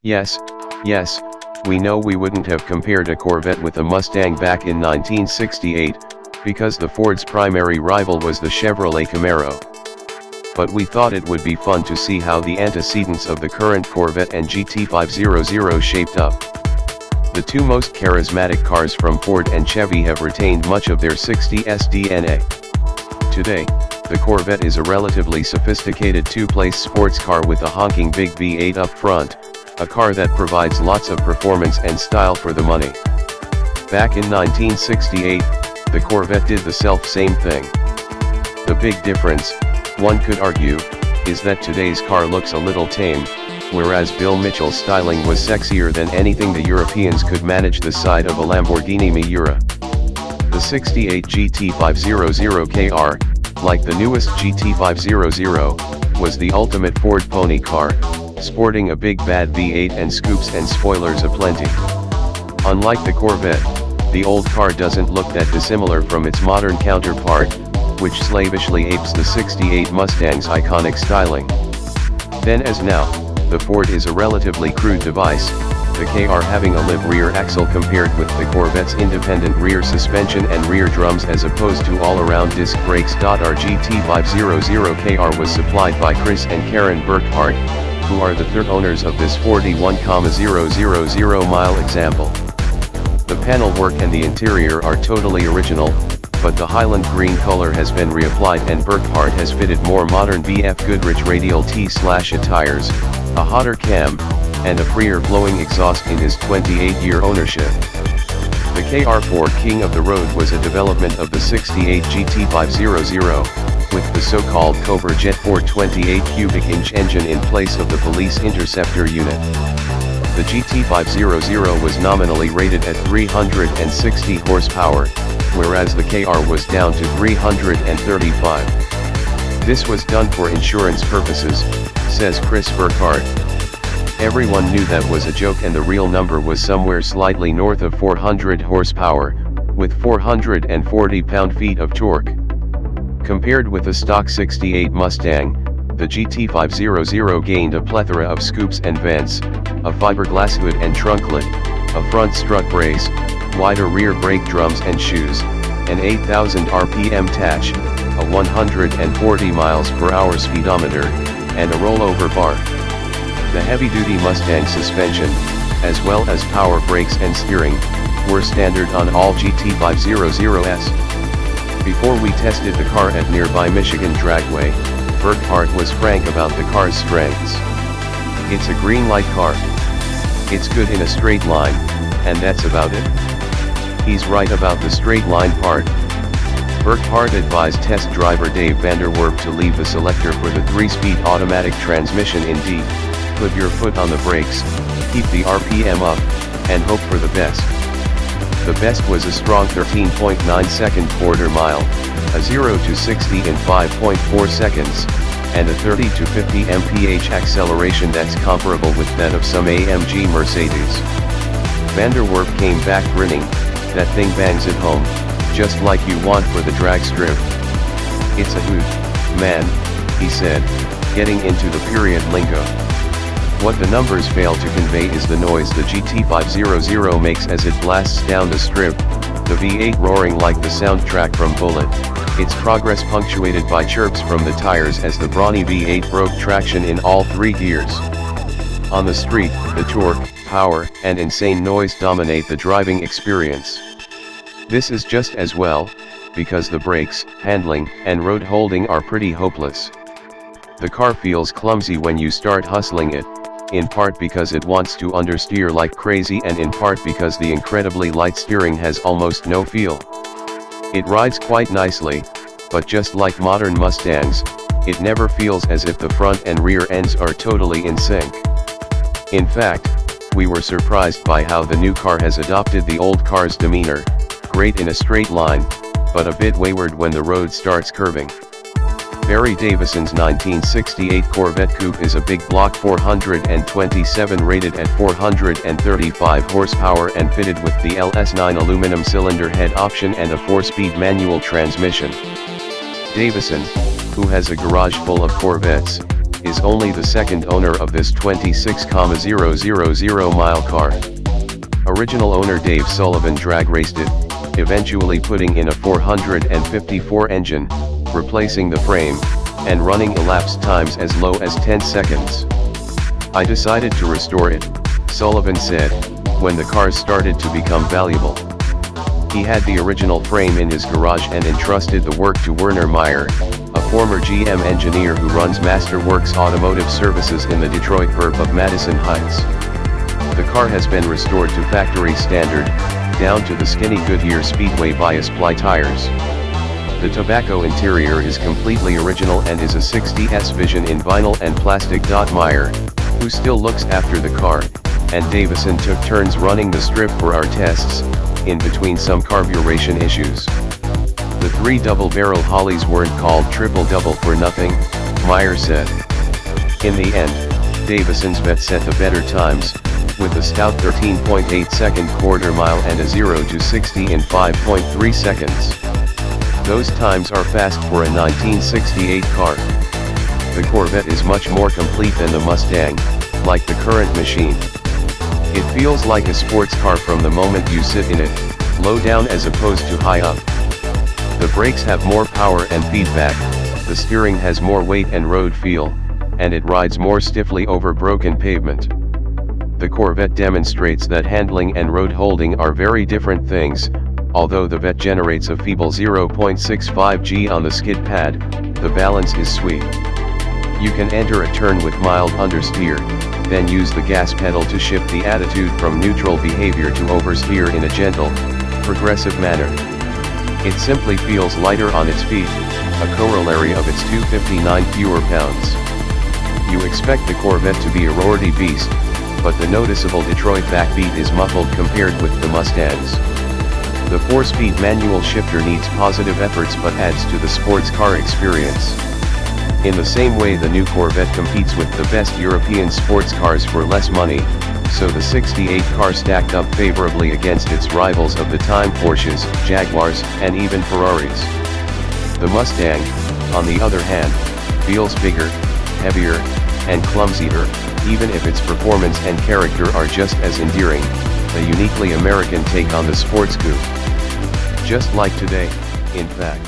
Yes, yes, we know we wouldn't have compared a Corvette with a Mustang back in 1968, because the Ford's primary rival was the Chevrolet Camaro. But we thought it would be fun to see how the antecedents of the current Corvette and GT500 shaped up. The two most charismatic cars from Ford and Chevy have retained much of their 60s DNA. Today, the Corvette is a relatively sophisticated two-place sports car with a honking big V8 up front, a car that provides lots of performance and style for the money. Back in 1968, the Corvette did the self-same thing. The big difference, one could argue, is that today's car looks a little tame, whereas Bill Mitchell's styling was sexier than anything the Europeans could manage the side of a Lamborghini Miura. The 68 GT500KR, like the newest GT500, was the ultimate Ford pony car, sporting a big bad V8 and scoops and spoilers aplenty. Unlike the Corvette, the old car doesn't look that dissimilar from its modern counterpart, which slavishly apes the 68 Mustang's iconic styling. Then as now, the Ford is a relatively crude device, the KR having a live rear axle compared with the Corvette's independent rear suspension and rear drums as opposed to all-around disc brakes. Our GT500KR was supplied by Chris and Karen Burkhardt, who are the third owners of this 41,000-mile example. The panel work and the interior are totally original, but the Highland green color has been reapplied and Burkhardt has fitted more modern VF Goodrich radial T/A tires, a hotter cam, and a freer flowing exhaust in his 28-year ownership. The KR4 King of the Road was a development of the 68 GT500, with the so-called Cobra Jet 428 cubic inch engine in place of the Police Interceptor unit. The GT500 was nominally rated at 360 horsepower, whereas the KR was down to 335. This was done for insurance purposes, says Chris Burkhardt. Everyone knew that was a joke and the real number was somewhere slightly north of 400 horsepower, with 440 pound-feet of torque. Compared with the stock 68 Mustang, the GT500 gained a plethora of scoops and vents, a fiberglass hood and trunklet, a front strut brace, wider rear brake drums and shoes, an 8,000 RPM touch, a 140 miles per hour speedometer, and a rollover bar. The heavy-duty Mustang suspension, as well as power brakes and steering, were standard on all GT500s. Before we tested the car at nearby Michigan Dragway, Burkhardt was frank about the car's strengths. It's a green light car. It's good in a straight line, and that's about it. He's right about the straight line part. Burkhardt advised test driver Dave Vanderwerp to leave the selector for the 3-speed automatic transmission in D, put your foot on the brakes, keep the RPM up, and hope for the best. The best was a strong 13.9 second quarter mile, a 0 to 60 in 5.4 seconds, and a 30 to 50 mph acceleration that's comparable with that of some AMG Mercedes. Vanderwerp came back grinning, "That thing bangs it home, just like you want for the drag strip." "It's a hoot, man," he said, getting into the period lingo. What the numbers fail to convey is the noise the GT500 makes as it blasts down the strip, the V8 roaring like the soundtrack from Bullet, its progress punctuated by chirps from the tires as the brawny V8 broke traction in all 3 gears. On the street, the torque, power, and insane noise dominate the driving experience. This is just as well, because the brakes, handling, and road holding are pretty hopeless. The car feels clumsy when you start hustling it, in part because it wants to understeer like crazy and in part because the incredibly light steering has almost no feel. It rides quite nicely, but just like modern Mustangs, it never feels as if the front and rear ends are totally in sync. In fact, we were surprised by how the new car has adopted the old car's demeanor, great in a straight line, but a bit wayward when the road starts curving. Barry Davison's 1968 Corvette Coupe is a big block 427 rated at 435 horsepower and fitted with the LS9 aluminum cylinder head option and a 4-speed manual transmission. Davison, who has a garage full of Corvettes, is only the second owner of this 26,000 mile car. Original owner Dave Sullivan drag raced it, eventually putting in a 454 engine, replacing the frame, and running elapsed times as low as 10 seconds. I decided to restore it, Sullivan said, when the cars started to become valuable. He had the original frame in his garage and entrusted the work to Werner Meyer, a former GM engineer who runs Masterworks Automotive Services in the Detroit burb of Madison Heights. The car has been restored to factory standard, down to the skinny Goodyear Speedway bias ply tires. The tobacco interior is completely original and is a 60s Vision in vinyl and plastic. Meyer, who still looks after the car, and Davison took turns running the strip for our tests, in between some carburation issues. The 3 double-barrel Hollies weren't called triple-double for nothing, Meyer said. In the end, Davison's Vette set the better times, with a stout 13.8-second quarter mile and a 0 to 60 in 5.3 seconds. Those times are fast for a 1968 car. The Corvette is much more complete than the Mustang, like the current machine. It feels like a sports car from the moment you sit in it, low down as opposed to high up. The brakes have more power and feedback, the steering has more weight and road feel, and it rides more stiffly over broken pavement. The Corvette demonstrates that handling and road holding are very different things. Although the Vette generates a feeble 0.65 G on the skid pad, the balance is sweet. You can enter a turn with mild understeer, then use the gas pedal to shift the attitude from neutral behavior to oversteer in a gentle, progressive manner. It simply feels lighter on its feet, a corollary of its 259 fewer pounds. You expect the Corvette to be a roarty beast, but the noticeable Detroit backbeat is muffled compared with the Mustangs. The 4-speed manual shifter needs positive efforts but adds to the sports car experience. In the same way the new Corvette competes with the best European sports cars for less money, so the 68 car stacked up favorably against its rivals of the time Porsches, Jaguars, and even Ferraris. The Mustang, on the other hand, feels bigger, heavier, and clumsier, even if its performance and character are just as endearing, a uniquely American take on the sports coupe. Just like today, in fact.